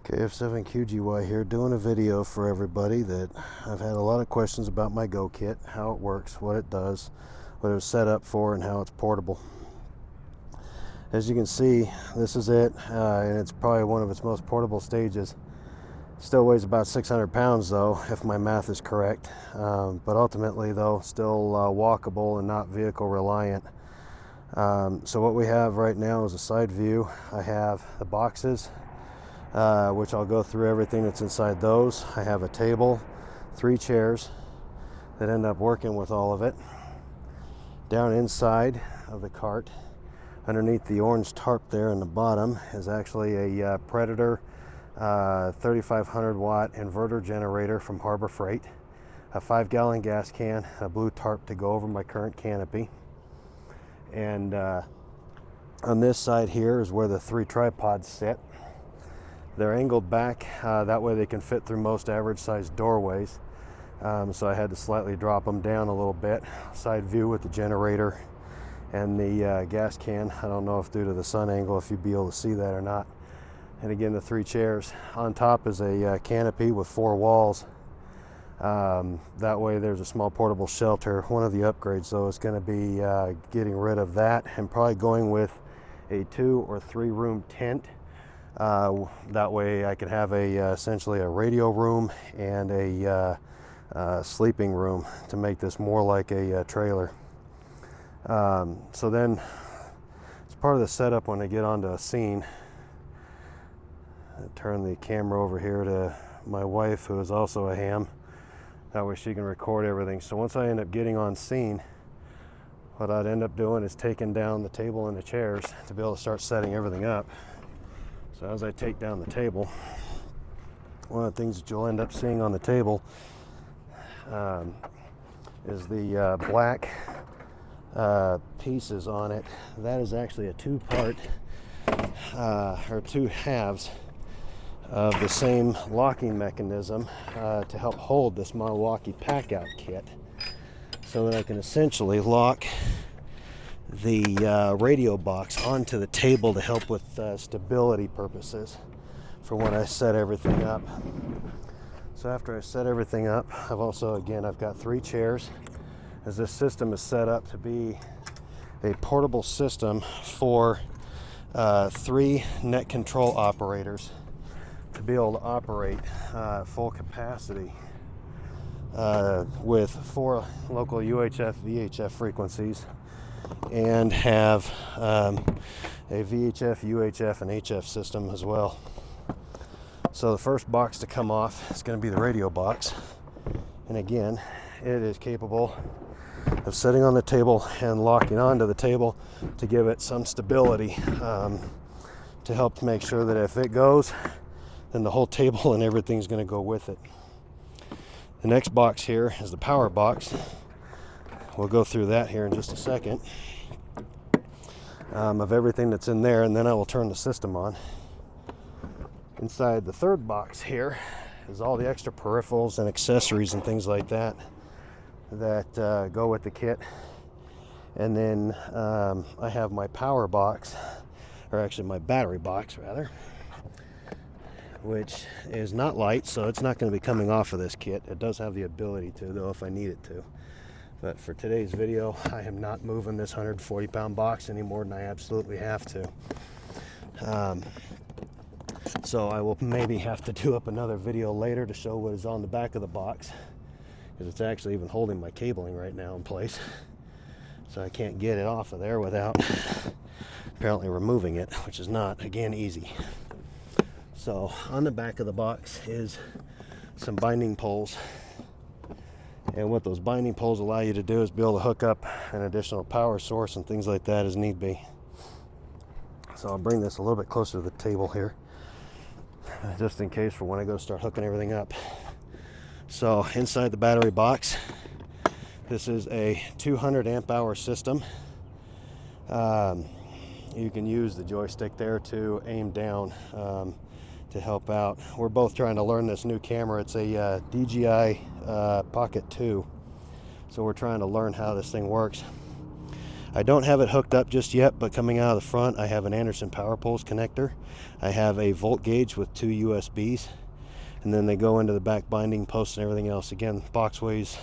KF7QGY here, doing a video for everybody that I've had a lot of questions about my Go Kit, how it works, what it does, what it was set up for, and how it's portable. As you can see, this is it, and it's probably one of its most portable stages. Still weighs about 600 pounds though, if my math is correct, but ultimately though, still walkable and not vehicle reliant. So what we have right now is a side view. I have the boxes, which I'll go through everything that's inside those. I have a table, 3 chairs that end up working with all of it. Down inside of the cart, underneath the orange tarp there in the bottom, is actually a Predator 3500 watt inverter generator from Harbor Freight, a 5-gallon gas can, a blue tarp to go over my current canopy. And on this side here is where the 3 tripods sit. They're angled back, that way they can fit through most average sized doorways. So I had to slightly drop them down a little bit. Side view with the generator and the gas can. I don't know if due to the sun angle if you'd be able to see that or not. And again, the 3 chairs. On top is a canopy with 4 walls. That way there's a small portable shelter. One of the upgrades though is going to be getting rid of that and probably going with a 2 or 3 room tent. That way I can have essentially a radio room and a sleeping room to make this more like a trailer. So then, as part of the setup when I get onto a scene, I turn the camera over here to my wife, who is also a ham. That way she can record everything. So once I end up getting on scene, what I'd end up doing is taking down the table and the chairs to be able to start setting everything up. So as I take down the table, one of the things that you'll end up seeing on the table is the black pieces on it. That is actually a 2-part or 2 halves of the same locking mechanism to help hold this Milwaukee Packout kit, so that I can essentially lock the radio box onto the table to help with stability purposes for when I set everything up. So after I set everything up, I've got 3 chairs, as this system is set up to be a portable system for 3 net control operators to be able to operate full capacity with 4 local UHF VHF frequencies, and have a VHF, UHF, and HF system as well. So the first box to come off is going to be the radio box, and again, it is capable of sitting on the table and locking onto the table to give it some stability, to help make sure that if it goes, then the whole table and everything's going to go with it. The next box here is the power box. We'll go through that here in just a second, of everything that's in there, and then I will turn the system on. Inside the third box here is all the extra peripherals and accessories and things like that that go with the kit. And then I have my power box, or actually my battery box rather, which is not light, so it's not going to be coming off of this kit. It does have the ability to, though, if I need it to. But for today's video, I am not moving this 140-pound box any more than I absolutely have to. So I will maybe have to do up another video later to show what is on the back of the box, because it's actually even holding my cabling right now in place. So I can't get it off of there without apparently removing it, which is not, again, easy. So on the back of the box is some binding poles. And what those binding poles allow you to do is be able to hook up an additional power source and things like that as need be. So I'll bring this a little bit closer to the table here, just in case for when I go start hooking everything up. So inside the battery box, this is a 200 amp hour system. You can use the joystick there to aim down to help out. We're both trying to learn this new camera. It's a DJI Pocket 2, so we're trying to learn how this thing works. I don't have it hooked up just yet, but coming out of the front, I have an Anderson power poles connector. I have a volt gauge with 2 USBs, and then they go into the back binding posts and everything else. Again, box weighs,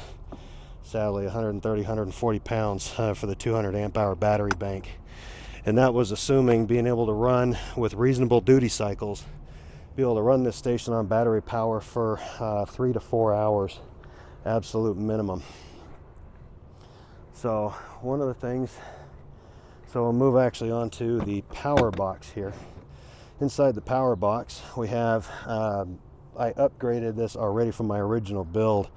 sadly, 130, 140 pounds for the 200 amp hour battery bank. And that was assuming being able to run with reasonable duty cycles, be able to run this station on battery power for 3 to 4 hours, absolute minimum. So one of the things, so we'll move actually onto the power box here. Inside the power box, we have, I upgraded this already from my original build.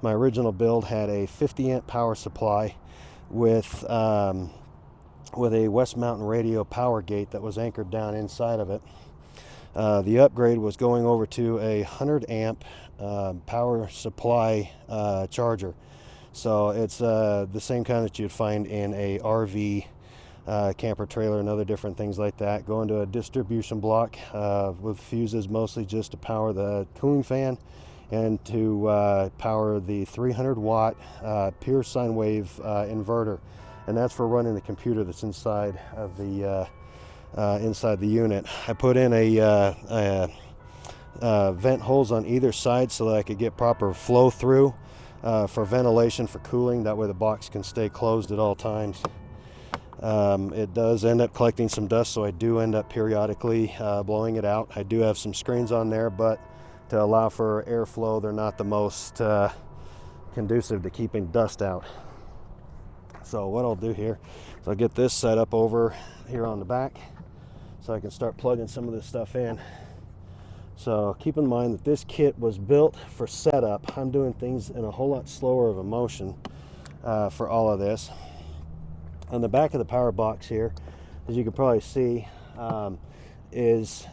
My original build had a 50 amp power supply with a West Mountain radio power gate that was anchored down inside of it. The upgrade was going over to a 100 amp power supply charger. So it's the same kind that you'd find in a RV, camper trailer and other different things like that. Go into a distribution block with fuses, mostly just to power the cooling fan and to power the 300 watt pure sine wave inverter. And that's for running the computer that's inside of the unit. I put in a vent holes on either side so that I could get proper flow through for ventilation, for cooling. That way the box can stay closed at all times. It does end up collecting some dust, so I do end up periodically blowing it out. I do have some screens on there, but to allow for airflow, they're not the most conducive to keeping dust out. So what I'll do here is I'll get this set up over here on the back so I can start plugging some of this stuff in. So keep in mind that this kit was built for setup. I'm doing things in a whole lot slower of a motion for all of this. On the back of the power box here, as you can probably see, is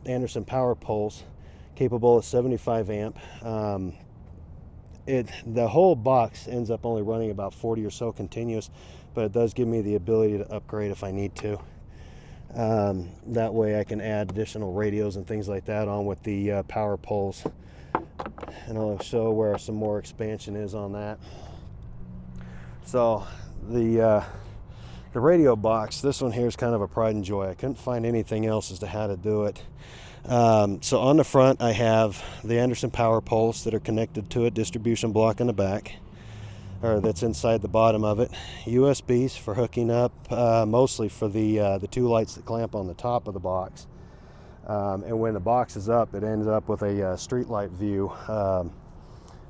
Anderson power poles capable of 75 amp. The whole box ends up only running about 40 or so continuous, but it does give me the ability to upgrade if I need to. That way I can add additional radios and things like that on with the power poles, and I'll show where some more expansion is on that. So the radio box, this one here is kind of a pride and joy. I couldn't find anything else as to how to do it. So on the front I have the Anderson power poles that are connected to a distribution block in the back, or that's inside the bottom of it. USBs for hooking up, mostly for the 2 lights that clamp on the top of the box. And when the box is up, it ends up with a street light view on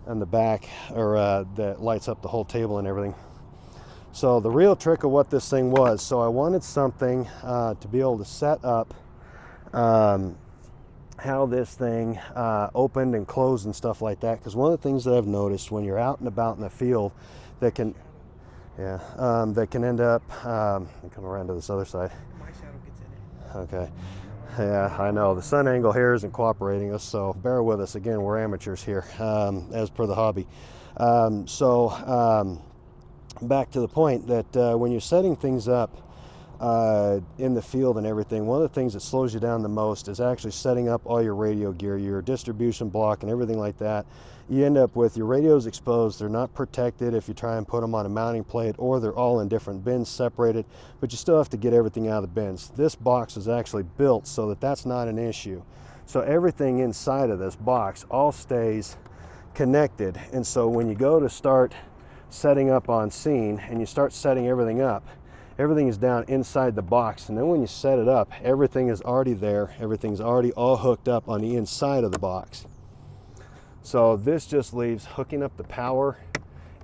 the back, or that lights up the whole table and everything. So the real trick of what this thing was, so I wanted something to be able to set up how this thing opened and closed and stuff like that, because one of the things that I've noticed when you're out and about in the field that can end up come around to this other side. My shadow gets in it. Okay, yeah, I know the sun angle here isn't cooperating us, so bear with us. Again, we're amateurs here, as per the hobby. Back to the point that when you're setting things up in the field and everything, one of the things that slows you down the most is actually setting up all your radio gear, your distribution block and everything like that. You end up with your radios exposed. They're not protected if you try and put them on a mounting plate, or they're all in different bins separated, but you still have to get everything out of the bins. This box is actually built so that that's not an issue. So everything inside of this box all stays connected, and so when you go to start setting up on scene and you start setting everything up, everything is down inside the box, and then when you set it up, everything is already there. Everything's already all hooked up on the inside of the box. So this just leaves hooking up the power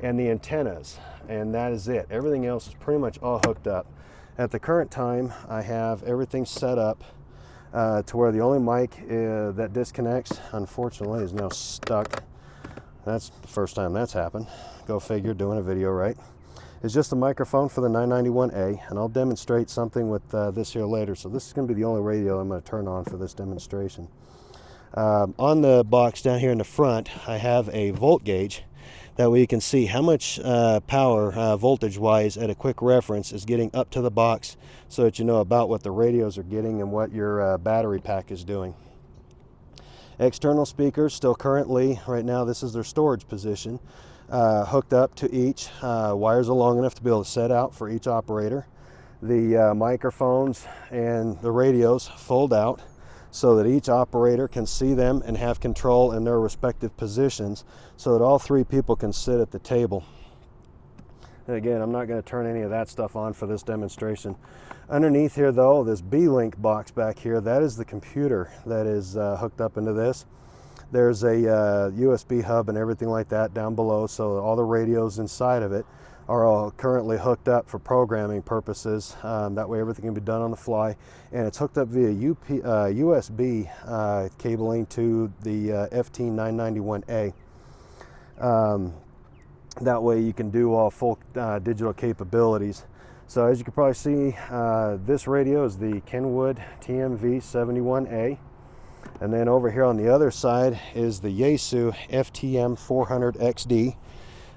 and the antennas, and that is it. Everything else is pretty much all hooked up. At the current time, I have everything set up to where the only mic that disconnects, unfortunately, is now stuck. That's the first time that's happened. Go figure, doing a video, right? It's just a microphone for the 991A, and I'll demonstrate something with this here later. So this is going to be the only radio I'm going to turn on for this demonstration. On the box down here in the front, I have a volt gauge. That way you can see how much power, voltage-wise, at a quick reference is getting up to the box, so that you know about what the radios are getting and what your battery pack is doing. External speakers, still currently, right now, this is their storage position. hooked up to each. Wires are long enough to be able to set out for each operator. The microphones and the radios fold out so that each operator can see them and have control in their respective positions, so that all three people can sit at the table. And again, I'm not going to turn any of that stuff on for this demonstration. Underneath here though, this B-Link box back here, that is the computer that is hooked up into this. There's a USB hub and everything like that down below, so all the radios inside of it are all currently hooked up for programming purposes. That way everything can be done on the fly, and it's hooked up via USB cabling to the FT991A. That way you can do all full digital capabilities. So as you can probably see, this radio is the Kenwood TMV71A. And then over here on the other side is the Yaesu FTM400XD.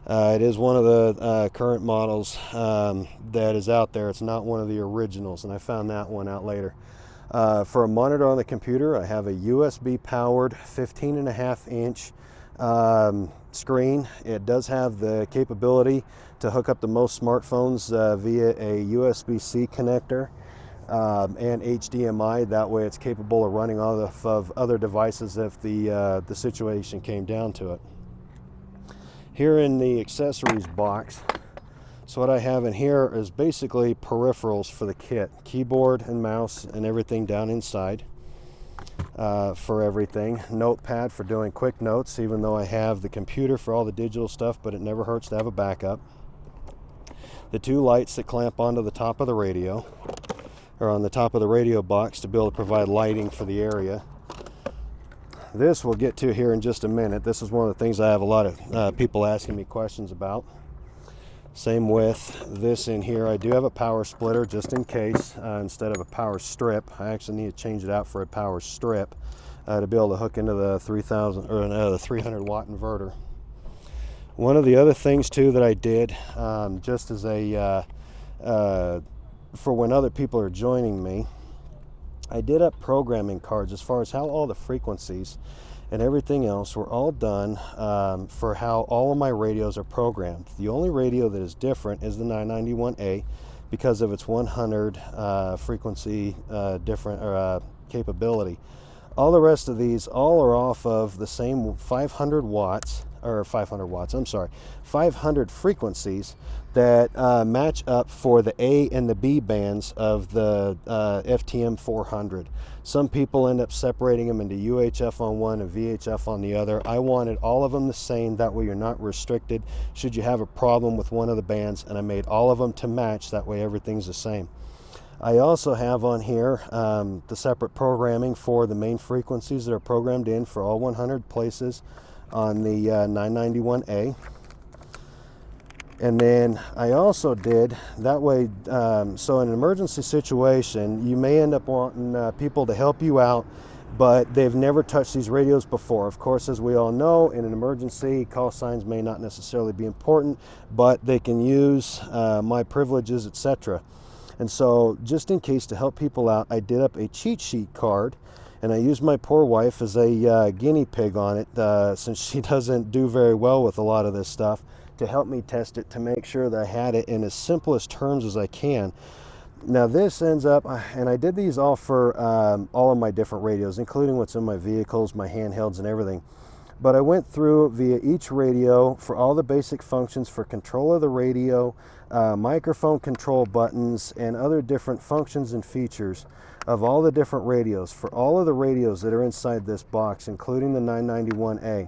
It is one of the current models that is out there. It's not one of the originals, and I found that one out later. For a monitor on the computer, I have a USB powered 15.5-inch screen. It does have the capability to hook up to most smartphones via a USB-C connector and HDMI. That way it's capable of running off of other devices if the situation came down to it. Here in the accessories box, so what I have in here is basically peripherals for the kit, keyboard and mouse and everything down inside for everything. Notepad for doing quick notes, even though I have the computer for all the digital stuff, but it never hurts to have a backup. The two lights that clamp onto the top of the radio, or on the top of the radio box, to be able to provide lighting for the area. This we'll get to here in just a minute. This is one of the things I have a lot of people asking me questions about. Same with this in here. I do have a power splitter just in case, instead of a power strip. I actually need to change it out for a power strip to be able to hook into the 3000 or the 300 watt inverter. One of the other things too that I did, just as a for when other people are joining me, I did up programming cards as far as how all the frequencies and everything else were all done for how all of my radios are programmed. The only radio that is different is the 991A because of its 100 frequency different capability. All the rest of these all are off of the same 500 frequencies that match up for the A and the B bands of the FTM 400. Some people end up separating them into UHF on one and VHF on the other. I wanted all of them the same, that way you're not restricted should you have a problem with one of the bands, and I made all of them to match, that way everything's the same. I also have on here the separate programming for the main frequencies that are programmed in for all 100 places on the 991A. And then I also did, that way, so in an emergency situation, you may end up wanting people to help you out, but they've never touched these radios before. Of course, as we all know, in an emergency, call signs may not necessarily be important, but they can use my privileges, etc. And so, just in case to help people out, I did up a cheat sheet card, and I used my poor wife as a guinea pig on it, since she doesn't do very well with a lot of this stuff, to help me test it, to make sure that I had it in as simplest terms as I can. Now this ends up, and I did these all for all of my different radios, including what's in my vehicles, my handhelds and everything. But I went through via each radio for all the basic functions for control of the radio, microphone control buttons, and other different functions and features of all the different radios, for all of the radios that are inside this box, including the 991A.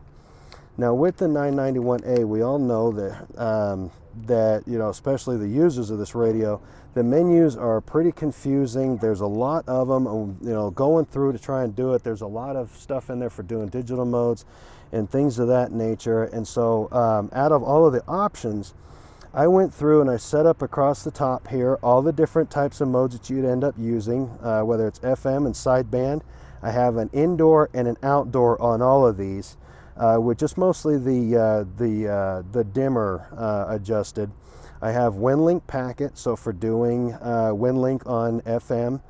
Now with the 991A, we all know that you know, especially the users of this radio, the menus are pretty confusing. There's a lot of them, you know, going through to try and do it. There's a lot of stuff in there for doing digital modes and things of that nature. And so out of all of the options, I went through and I set up across the top here all the different types of modes that you'd end up using, whether it's FM and sideband. I have an indoor and an outdoor on all of these, with just mostly the dimmer adjusted. I have WinLink packet, so for doing WinLink on FM,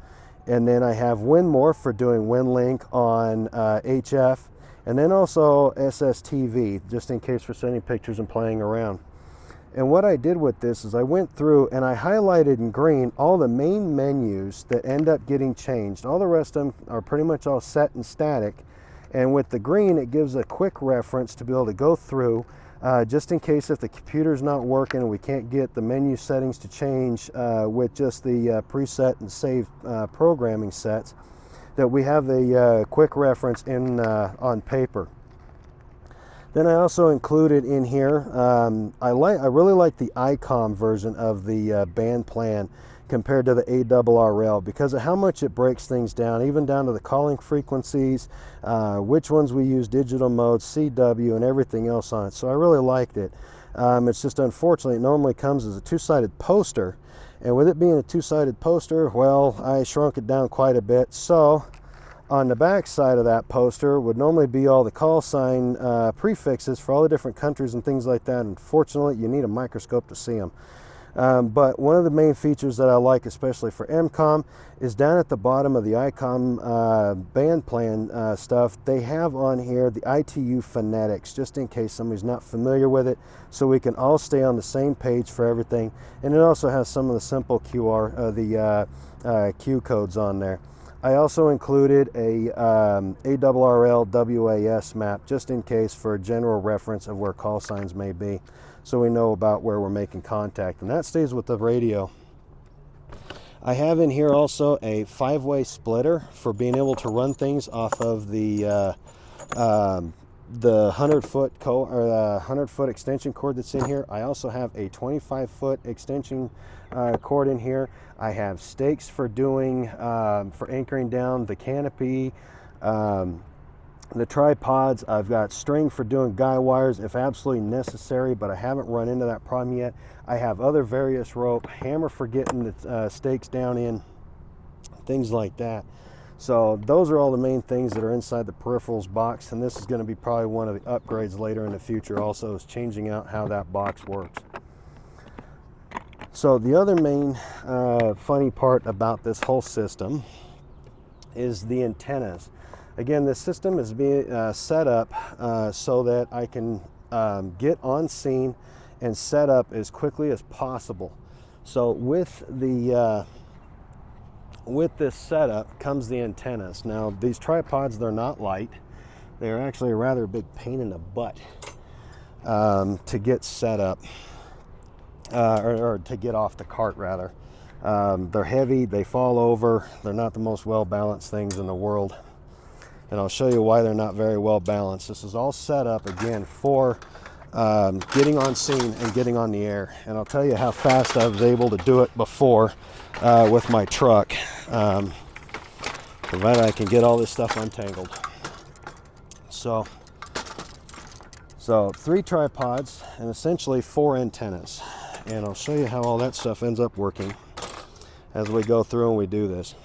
and then I have WinMore for doing WinLink on HF, and then also SSTV, just in case for sending pictures and playing around. And what I did with this is I went through and I highlighted in green all the main menus that end up getting changed. All the rest of them are pretty much all set and static. And with the green, it gives a quick reference to be able to go through, just in case if the computer's not working and we can't get the menu settings to change with just the preset and save programming sets, that we have a quick reference in on paper. Then I also included in here, I really like the ICOM version of the band plan compared to the ARRL because of how much it breaks things down, even down to the calling frequencies, which ones we use, digital mode, CW, and everything else on it. So I really liked it. It's just unfortunately it normally comes as a two-sided poster, and with it being a two-sided poster, well, I shrunk it down quite a bit. So on the back side of that poster would normally be all the call sign prefixes for all the different countries and things like that. Unfortunately, you need a microscope to see them. But one of the main features that I like, especially for MCOM, is down at the bottom of the ICOM band plan stuff, they have on here the ITU phonetics, just in case somebody's not familiar with it, so we can all stay on the same page for everything. And it also has some of the simple Q codes on there. I also included a ARRL WAS map, just in case, for a general reference of where call signs may be, so we know about where we're making contact, and that stays with the radio. I have in here also a 5-way splitter for being able to run things off of the 100-foot extension cord that's in here. I also have a 25-foot extension cord in here. I have stakes for doing for anchoring down the canopy, the tripods. I've got string for doing guy wires if absolutely necessary, but I haven't run into that problem yet. I have other various rope, hammer for getting the stakes down in, things like that. So those are all the main things that are inside the peripherals box, and this is going to be probably one of the upgrades later in the future also, is changing out how that box works. So the other main funny part about this whole system is the antennas. Again, this system is being set up so that I can get on scene and set up as quickly as possible. So with this setup comes the antennas. Now these tripods, they're not light. They're actually a rather big pain in the butt to get set up. Or to get off the cart rather. They're heavy, they fall over, they're not the most well balanced things in the world, and I'll show you why they're not very well balanced. This is all set up again for getting on scene and getting on the air, and I'll tell you how fast I was able to do it before with my truck, provided I can get all this stuff untangled. So 3 tripods and essentially 4 antennas. And I'll show you how all that stuff ends up working as we go through and we do this.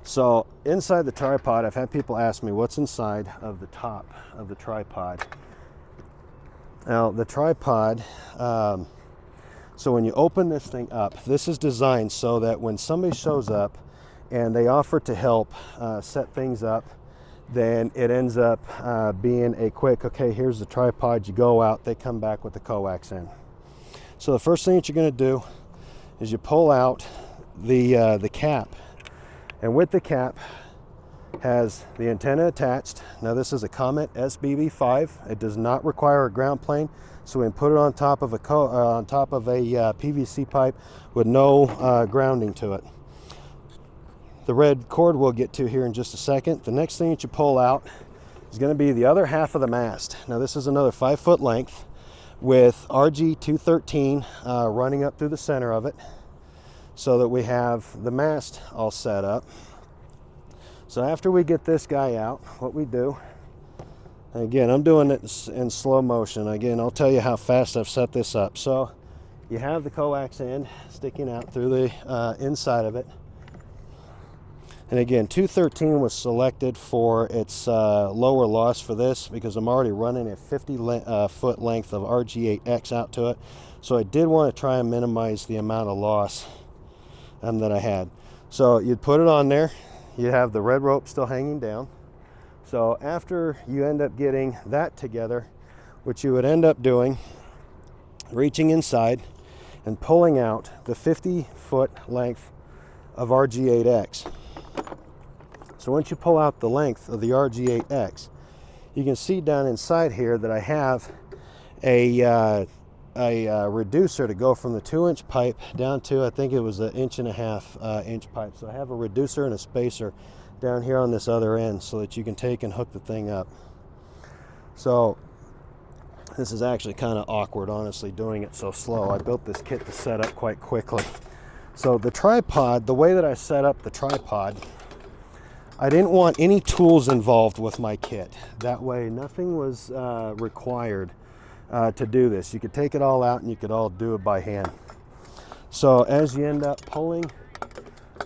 So inside the tripod, I've had people ask me what's inside of the top of the tripod. Now the tripod, so when you open this thing up, this is designed so that when somebody shows up and they offer to help set things up, then it ends up being a quick, okay, here's the tripod, you go out, they come back with the coax in. So the first thing that you're going to do is you pull out the cap, and with the cap has the antenna attached. Now this is a Comet SBB5. It does not require a ground plane, so we can put it on top of a PVC pipe with no grounding to it. The red cord we'll get to here in just a second. The next thing that you pull out is going to be the other half of the mast. Now this is another 5-foot length with RG-213 running up through the center of it, so that we have the mast all set up. So after we get this guy out, what we do, again, I'm doing it in slow motion. Again, I'll tell you how fast I've set this up. So you have the coax end sticking out through the inside of it. And again, 213 was selected for its lower loss for this because I'm already running a 50-foot length of RG8X out to it. So I did want to try and minimize the amount of loss that I had. So you'd put it on there. You have the red rope still hanging down. So after you end up getting that together, what you would end up doing, reaching inside and pulling out the 50-foot length of RG8X. So once you pull out the length of the RG8X, you can see down inside here that I have a reducer to go from the 2-inch pipe down to, I think it was an 1.5 inch pipe. So I have a reducer and a spacer down here on this other end so that you can take and hook the thing up. So this is actually kind of awkward, honestly, doing it so slow. I built this kit to set up quite quickly. So the tripod, the way that I set up the tripod, I didn't want any tools involved with my kit. That way nothing was required to do this. You could take it all out and you could all do it by hand. So as you end up pulling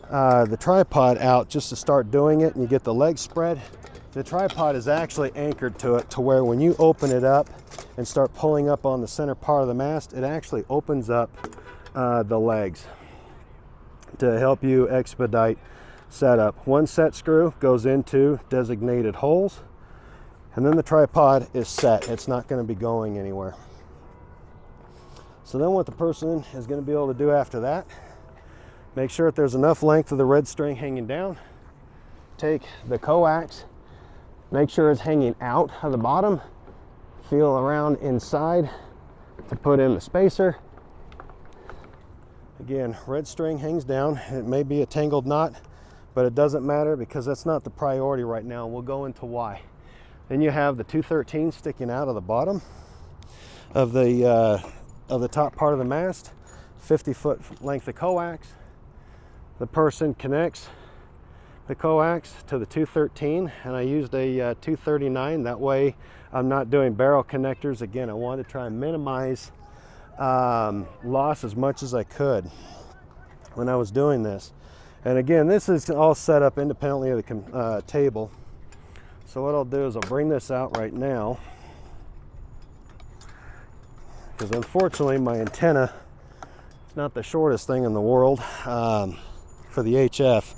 the tripod out just to start doing it, and you get the legs spread, the tripod is actually anchored to it to where when you open it up and start pulling up on the center part of the mast, it actually opens up the legs to help you expedite setup. One set screw goes into designated holes, and then the tripod is set. It's not going to be going anywhere. So then what the person is going to be able to do after that, make sure that there's enough length of the red string hanging down. Take the coax, make sure it's hanging out of the bottom, feel around inside to put in the spacer. Again, red string hangs down. It may be a tangled knot, but it doesn't matter because that's not the priority right now. We'll go into why. Then you have the 213 sticking out of the bottom of the top part of the mast, 50-foot length of coax. The person connects the coax to the 213, and I used a 239. That way I'm not doing barrel connectors. Again, I wanted to try and minimize loss as much as I could when I was doing this. And again, this is all set up independently of the table. So what I'll do is I'll bring this out right now, because unfortunately my antenna is not the shortest thing in the world for the HF.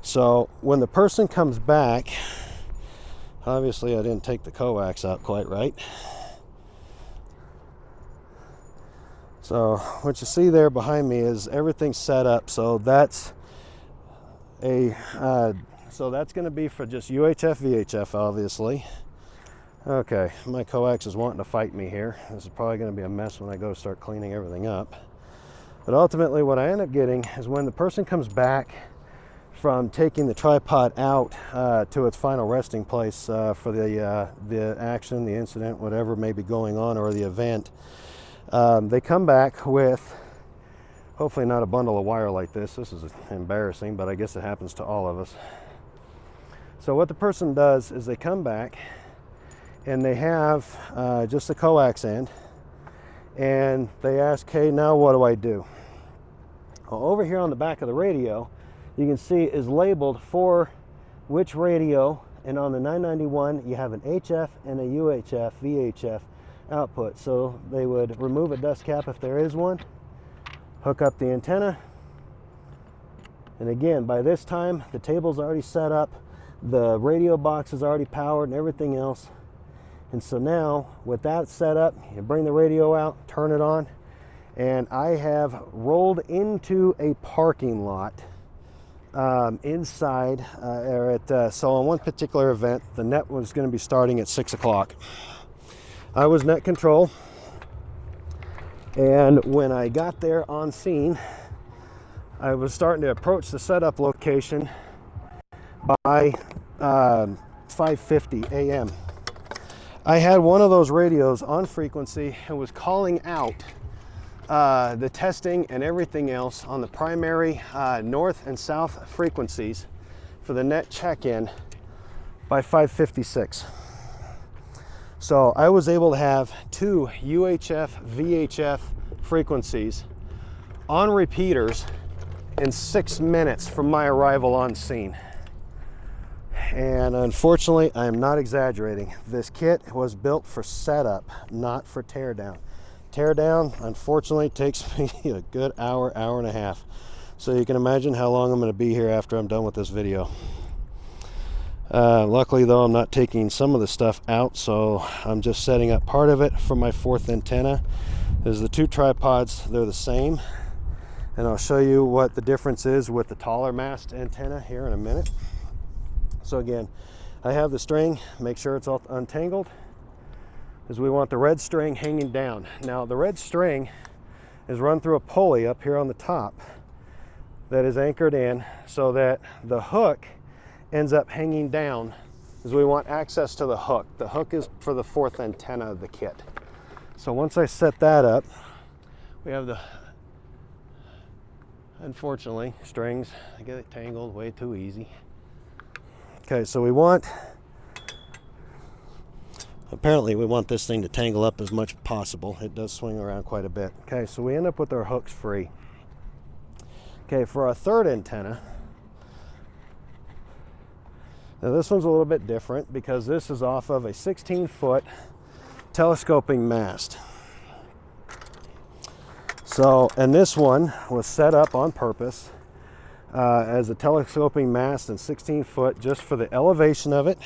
So when the person comes back, obviously I didn't take the coax out quite right. So what you see there behind me is everything set up. So that's going to be for just UHF, VHF, obviously. Okay, my coax is wanting to fight me here. This is probably going to be a mess when I go start cleaning everything up. But ultimately what I end up getting is when the person comes back from taking the tripod out to its final resting place for the action, the incident, whatever may be going on, or the event, they come back with hopefully not a bundle of wire like this. This is embarrassing, but I guess it happens to all of us. So what the person does is they come back and they have just the coax end, and they ask, hey, now what do I do? Well, over here on the back of the radio, you can see is labeled for which radio, and on the 991 you have an HF and a UHF, VHF output. So they would remove a dust cap if there is one, hook up the antenna, and again, by this time the table's already set up, the radio box is already powered and everything else. And so now with that set up, you bring the radio out, turn it on, and I have rolled into a parking lot inside so on one particular event, the net was going to be starting at 6 o'clock. I was net control, and when I got there on scene, I was starting to approach the setup location by 5:50 a.m. I had one of those radios on frequency and was calling out the testing and everything else on the primary north and south frequencies for the net check-in by 5:56. So I was able to have 2 UHF, VHF frequencies on repeaters in 6 minutes from my arrival on scene. And unfortunately, I am not exaggerating. This kit was built for setup, not for teardown. Teardown, unfortunately, takes me a good hour, hour and a half. So you can imagine how long I'm going to be here after I'm done with this video. Luckily though, I'm not taking some of the stuff out, so I'm just setting up part of it for my fourth antenna. There's the two tripods, they're the same, and I'll show you what the difference is with the taller mast antenna here in a minute. So again, I have the string, make sure it's all untangled, because we want the red string hanging down. Now the red string is run through a pulley up here on the top that is anchored in so that the hook ends up hanging down, because we want access to the hook. The hook is for the fourth antenna of the kit. So once I set that up, we have the, unfortunately, strings, I get it tangled way too easy. Okay, so apparently we want this thing to tangle up as much as possible. It does swing around quite a bit. Okay, so we end up with our hooks free. Okay, for our third antenna, now this one's a little bit different because this is off of a 16-foot telescoping mast. So, and this one was set up on purpose as a telescoping mast and 16 foot just for the elevation of it.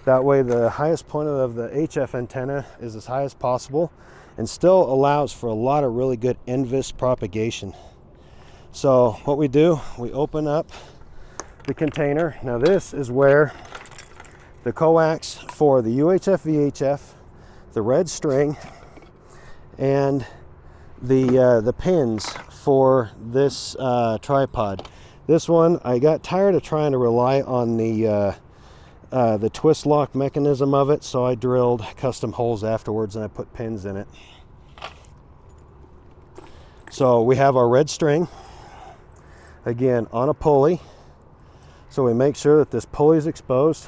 That way the highest point of the HF antenna is as high as possible and still allows for a lot of really good NVIS propagation. So what we do, we open up the container. Now this is where the coax for the UHF VHF, the red string, and the pins for this tripod. This one, I got tired of trying to rely on the twist lock mechanism of it, so I drilled custom holes afterwards and I put pins in it. So we have our red string, again on a pulley. So we make sure that this pulley is exposed.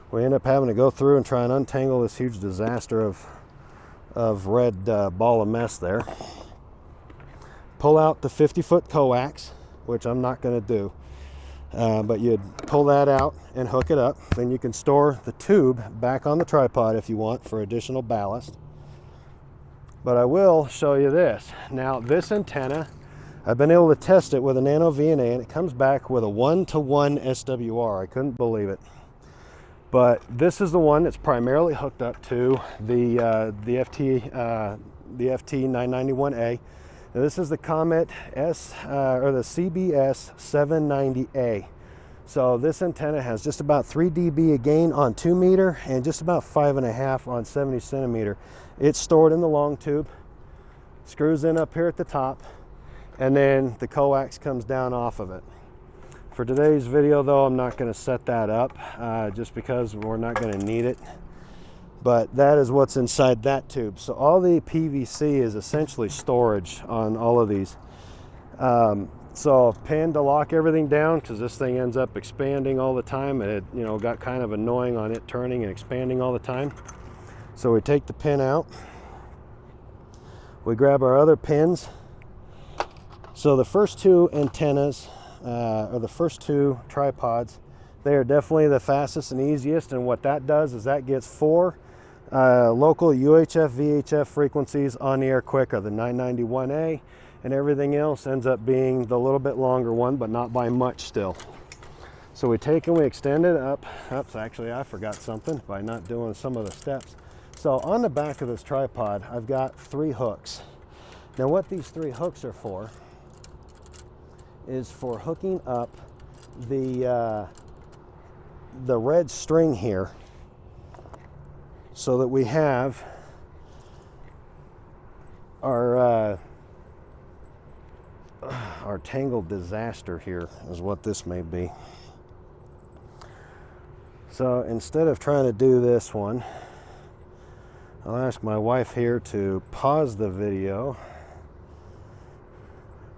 We end up having to go through and try and untangle this huge disaster of red ball of mess there. Pull out the 50-foot coax, which I'm not going to do, but you'd pull that out and hook it up. Then you can store the tube back on the tripod if you want for additional ballast. But I will show you this. Now this antenna, I've been able to test it with a nano VNA and it comes back with a 1-to-1 SWR. I couldn't believe it. But this is the one that's primarily hooked up to the FT991A. Now this is the Comet or the CBS 790A. So this antenna has just about 3 dB a gain on 2 meter and just about 5.5 on 70 centimeter. It's stored in the long tube, screws in up here at the top, and then the coax comes down off of it. For today's video though, I'm not going to set that up just because we're not going to need it. But that is what's inside that tube. So all the PVC is essentially storage on all of these. So a pin to lock everything down, because this thing ends up expanding all the time, and it got kind of annoying on it turning and expanding all the time. So we take the pin out, we grab our other pins. So the first two antennas, or the first two tripods, they are definitely the fastest and easiest, and what that does is that gets 4 local UHF VHF frequencies on the air quicker. The 991A and everything else ends up being the little bit longer one, but not by much still. So we take and we extend it up. Oops, actually I forgot something by not doing some of the steps. So on the back of this tripod I've got 3 hooks. Now what these 3 hooks are for is for hooking up the red string here, so that we have our tangled disaster here is what this may be. So instead of trying to do this one, I'll ask my wife here to pause the video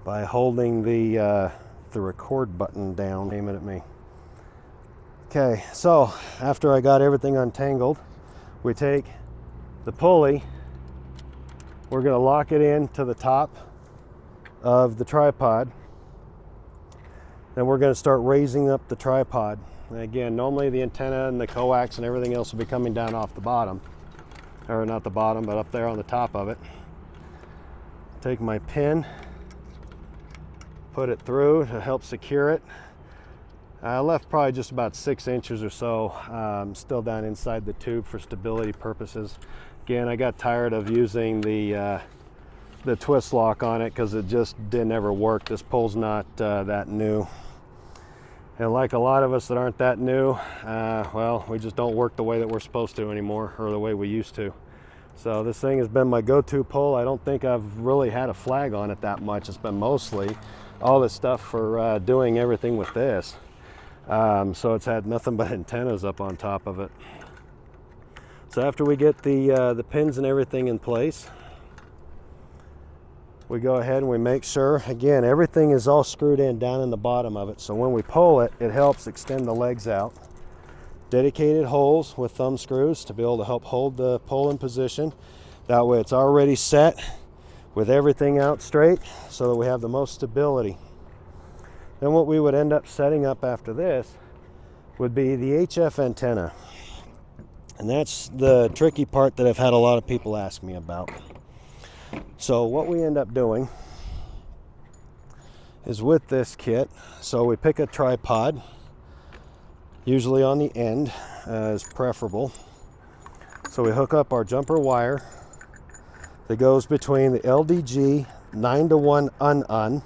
by holding the record button down, aiming at me. Okay, so after I got everything untangled, we take the pulley, we're going to lock it in to the top of the tripod, then we're going to start raising up the tripod. And again, normally the antenna and the coax and everything else will be coming down off the bottom, or not the bottom, but up there on the top of it. Take my pin, put it through to help secure it, I left probably just about 6 inches or so still down inside the tube for stability purposes. Again, I got tired of using the twist lock on it because it just didn't ever work. This pole's not that new. And like a lot of us that aren't that new, well, we just don't work the way that we're supposed to anymore, or the way we used to. So this thing has been my go-to pole. I don't think I've really had a flag on it that much. It's been mostly all this stuff for doing everything with this. So it's had nothing but antennas up on top of it. So after we get the pins and everything in place, we go ahead and we make sure, again, everything is all screwed in down in the bottom of it. So when we pull it, it helps extend the legs out. Dedicated holes with thumb screws to be able to help hold the pole in position. That way it's already set with everything out straight so that we have the most stability. Then what we would end up setting up after this would be the HF antenna. And that's the tricky part that I've had a lot of people ask me about. So what we end up doing is with this kit, so we pick a tripod, usually on the end is preferable. So we hook up our jumper wire that goes between the LDG 9-to-1 un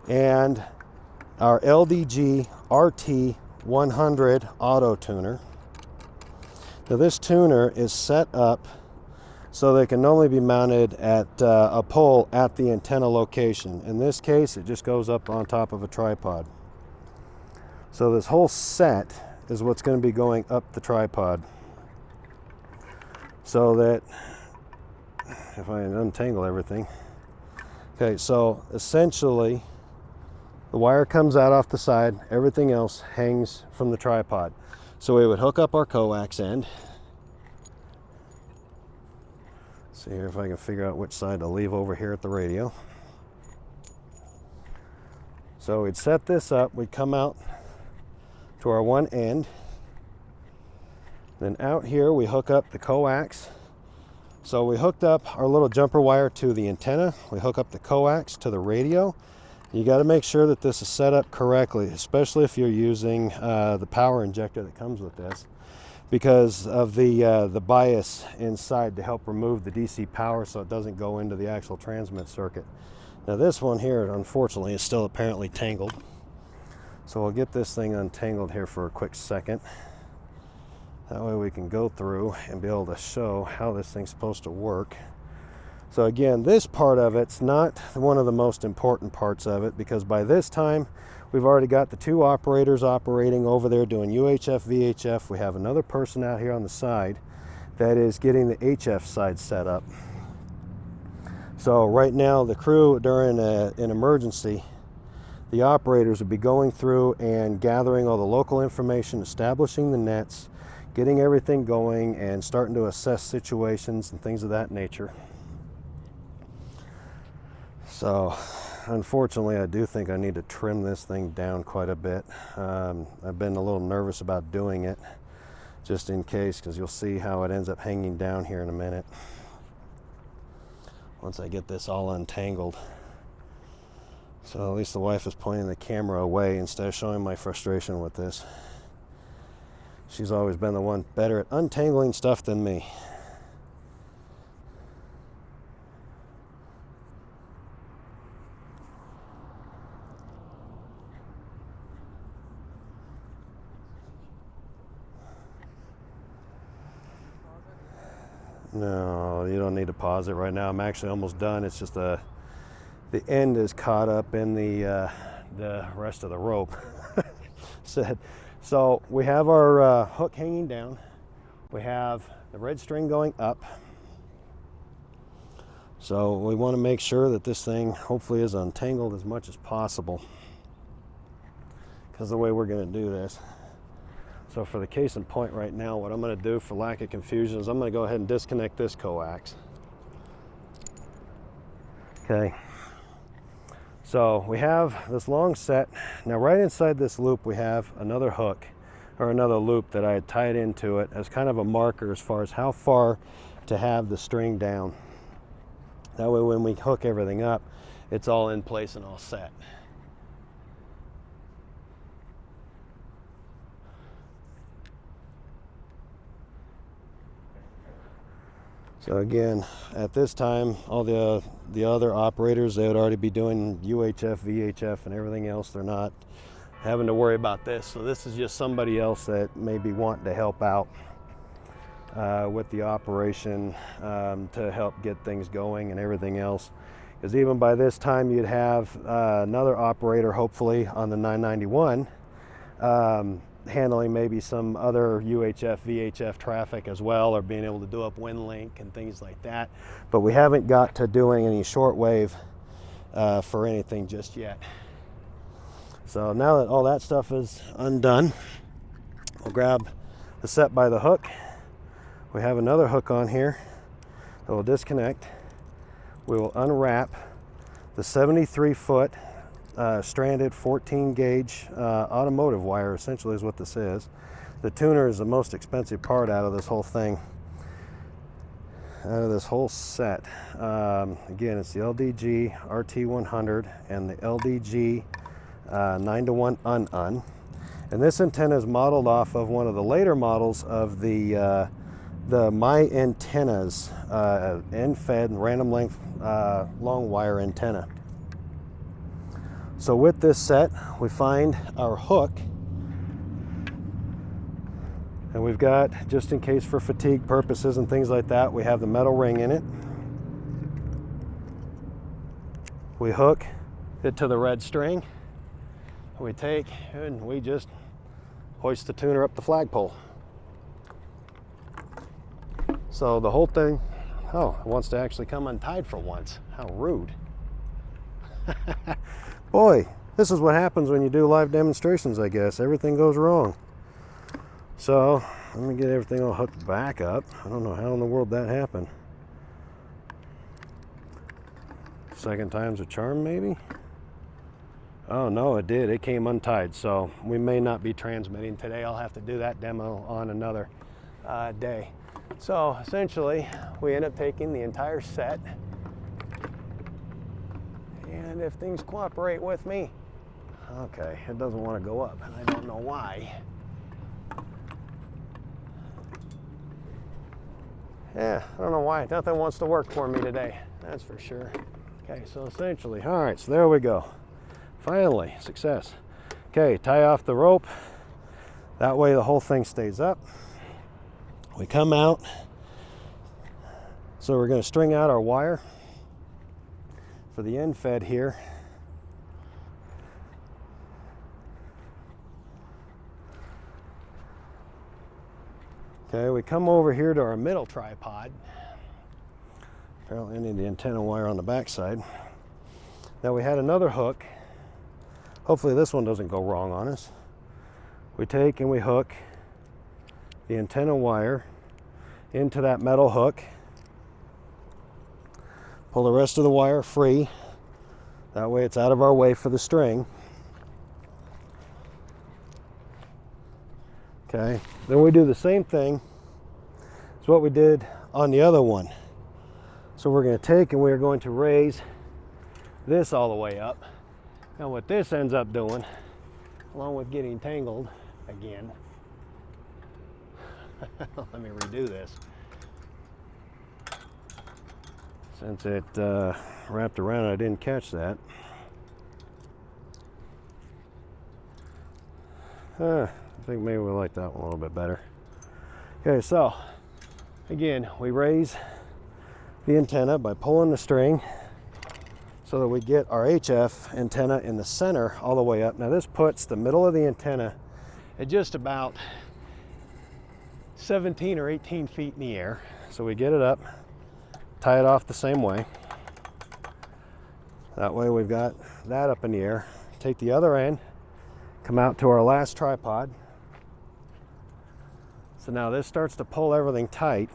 and our LDG RT-100 auto tuner. Now this tuner is set up so they can only be mounted at a pole at the antenna location. In this case, it just goes up on top of a tripod. So this whole set is what's going to be going up the tripod. So that, if I untangle everything. Okay, so essentially, the wire comes out off the side, everything else hangs from the tripod. So we would hook up our coax end. See here if I can figure out which side to leave over here at the radio. So we'd set this up, we'd come out to our one end. Then out here we hook up the coax. So we hooked up our little jumper wire to the antenna. We hook up the coax to the radio. You got to make sure that this is set up correctly, especially if you're using the power injector that comes with this, because of the bias inside to help remove the DC power so it doesn't go into the actual transmit circuit. Now this one here, unfortunately, is still apparently tangled. So we'll get this thing untangled here for a quick second. That way we can go through and be able to show how this thing's supposed to work. So again, this part of it's not one of the most important parts of it, because by this time we've already got the two operators operating over there doing UHF, VHF. We have another person out here on the side that is getting the HF side set up. So right now the crew, during an emergency, the operators would be going through and gathering all the local information, establishing the nets, getting everything going, and starting to assess situations and things of that nature. So unfortunately, I do think I need to trim this thing down quite a bit. I've been a little nervous about doing it, just in case, because you'll see how it ends up hanging down here in a minute once I get this all untangled. So at least the wife is pointing the camera away instead of showing my frustration with this. She's always been the one better at untangling stuff than me. No, you don't need to pause it right now. I'm actually almost done. It's just the end is caught up in the rest of the rope. So we have our hook hanging down. We have the red string going up. So we want to make sure that this thing hopefully is untangled as much as possible, because the way we're going to do this. So for the case in point right now, what I'm going to do for lack of confusion is I'm going to go ahead and disconnect this coax. Okay. So we have this long set. Now right inside this loop we have another hook, or another loop that I had tied into it as kind of a marker as far as how far to have the string down. That way when we hook everything up, it's all in place and all set. So again, at this time, all the other operators, they would already be doing UHF, VHF, and everything else. They're not having to worry about this. So this is just somebody else that may be wanting to help out with the operation, to help get things going and everything else. Because even by this time, you'd have another operator, hopefully, on the 991, handling maybe some other UHF, VHF traffic as well, or being able to do up wind link and things like that. But we haven't got to doing any shortwave for anything just yet. So now that all that stuff is undone, we'll grab the set by the hook. We have another hook on here that will disconnect. We will unwrap the 73-foot stranded 14 gauge automotive wire, essentially is what this is. The tuner is the most expensive part out of this whole thing, out of this whole set. Again, it's the LDG RT-100 and the LDG 9-to-1 un. And this antenna is modeled off of one of the later models of the My Antennas end-fed random length long wire antenna. So with this set, we find our hook, and we've got, just in case for fatigue purposes and things like that, we have the metal ring in it. We hook it to the red string. We take and we just hoist the tuner up the flagpole. So the whole thing, oh, it wants to actually come untied for once. How rude. Boy, this is what happens when you do live demonstrations, I guess. Everything goes wrong. So let me get everything all hooked back up. I don't know how in the world that happened. Second time's a charm, maybe? Oh no, it did. It came untied. So we may not be transmitting today. I'll have to do that demo on another day. So essentially, we end up taking the entire set. And if things cooperate with me, okay, it doesn't want to go up, and I don't know why. Yeah, I don't know why. Nothing wants to work for me today, that's for sure. Okay, so essentially, all right, so there we go. Finally, success. Okay, tie off the rope. That way the whole thing stays up. We come out. So we're going to string out our wire for the end fed here. Okay, we come over here to our middle tripod. Apparently I need the antenna wire on the back side. Now we had another hook. Hopefully this one doesn't go wrong on us. We take and we hook the antenna wire into that metal hook. Pull the rest of the wire free. That way it's out of our way for the string. Okay, then we do the same thing as what we did on the other one. So we're going to take and we're going to raise this all the way up. Now what this ends up doing, along with getting tangled again, let me redo this. Since it wrapped around, I didn't catch that. I think maybe we like that one a little bit better. Okay, so again, we raise the antenna by pulling the string so that we get our HF antenna in the center all the way up. Now this puts the middle of the antenna at just about 17 or 18 feet in the air. So we get it up, tie it off the same way. That way we've got that up in the air. Take the other end, come out to our last tripod. So now this starts to pull everything tight.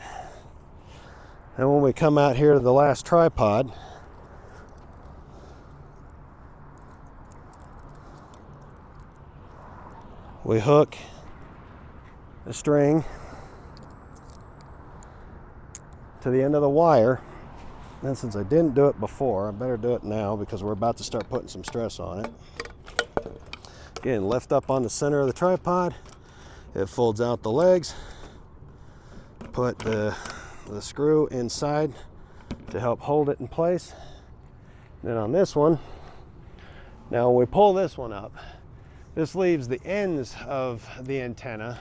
And when we come out here to the last tripod, we hook the string to the end of the wire. And since I didn't do it before, I better do it now because we're about to start putting some stress on it. Again, lift up on the center of the tripod. It folds out the legs. Put the the screw inside to help hold it in place. Then on this one, now when we pull this one up, this leaves the ends of the antenna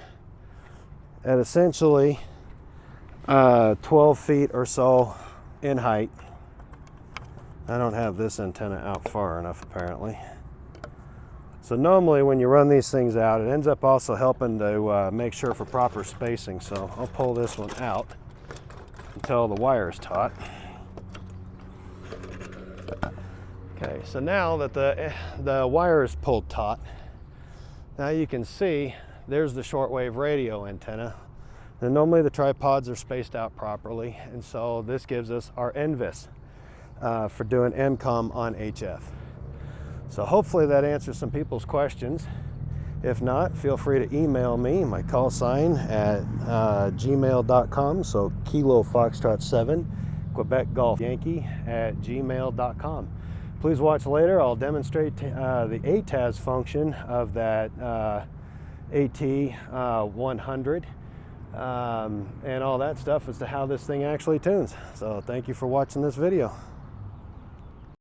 at essentially 12 feet or so in height. I don't have this antenna out far enough apparently. So normally when you run these things out, it ends up also helping to make sure for proper spacing. So I'll pull this one out until the wire is taut. Okay, so now that the wire is pulled taut, now you can see there's the shortwave radio antenna. And normally the tripods are spaced out properly, and so this gives us our NVIS for doing MCOM on HF. So hopefully that answers some people's questions. If not, feel free to email me, my call sign at gmail.com. So Kilo Foxtrot 7, Quebec Golf Yankee at gmail.com. Please watch later. I'll demonstrate the ATAS function of that RT-100 and all that stuff as to how this thing actually tunes. So thank you for watching this video.